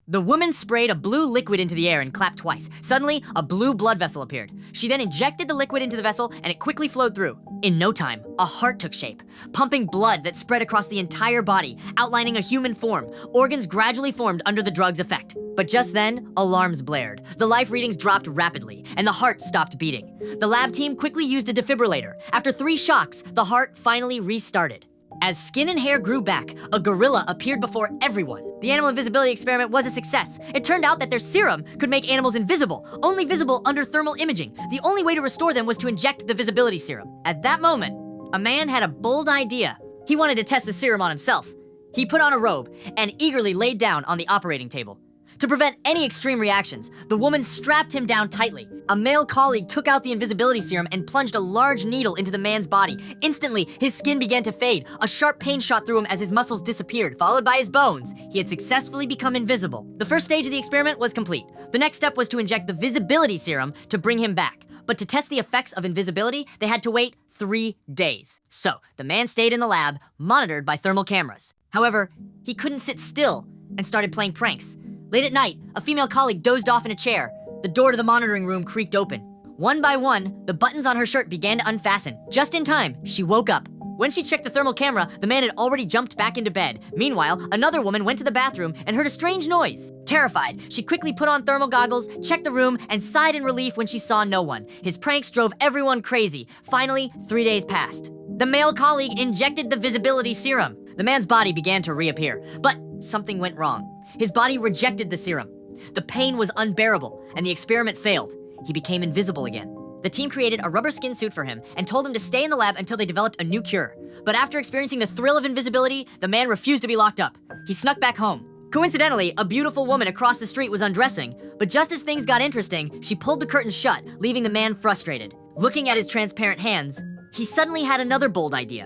The woman sprayed a blue liquid into the air and clapped twice. Suddenly, a blue blood vessel appeared. She then injected the liquid into the vessel and it quickly flowed through. In no time, a heart took shape, pumping blood that spread across the entire body, outlining a human form. Organs gradually formed under the drug's effect. But just then, alarms blared. The life readings dropped rapidly, and the heart stopped beating. The lab team quickly used a defibrillator. After 3 shocks, the heart finally restarted. As skin and hair grew back, a gorilla appeared before everyone. The animal invisibility experiment was a success. It turned out that their serum could make animals invisible, only visible under thermal imaging. The only way to restore them was to inject the visibility serum. At that moment, a man had a bold idea. He wanted to test the serum on himself. He put on a robe and eagerly laid down on the operating table. To prevent any extreme reactions, the woman strapped him down tightly. A male colleague took out the invisibility serum and plunged a large needle into the man's body. Instantly, his skin began to fade. A sharp pain shot through him as his muscles disappeared, followed by his bones. He had successfully become invisible. The first stage of the experiment was complete. The next step was to inject the visibility serum to bring him back. But to test the effects of invisibility, they had to wait 3 days. So, the man stayed in the lab, monitored by thermal cameras. However, he couldn't sit still and started playing pranks. Late at night, a female colleague dozed off in a chair. The door to the monitoring room creaked open. One by one, the buttons on her shirt began to unfasten. Just in time, she woke up. When she checked the thermal camera, the man had already jumped back into bed. Meanwhile, another woman went to the bathroom and heard a strange noise. Terrified, she quickly put on thermal goggles, checked the room, and sighed in relief when she saw no one. His pranks drove everyone crazy. Finally, 3 days passed. The male colleague injected the visibility serum. The man's body began to reappear, but something went wrong. His body rejected the serum. The pain was unbearable, and the experiment failed. He became invisible again. The team created a rubber skin suit for him and told him to stay in the lab until they developed a new cure. But after experiencing the thrill of invisibility, the man refused to be locked up. He snuck back home. Coincidentally, a beautiful woman across the street was undressing, but just as things got interesting, she pulled the curtains shut, leaving the man frustrated. Looking at his transparent hands, he suddenly had another bold idea.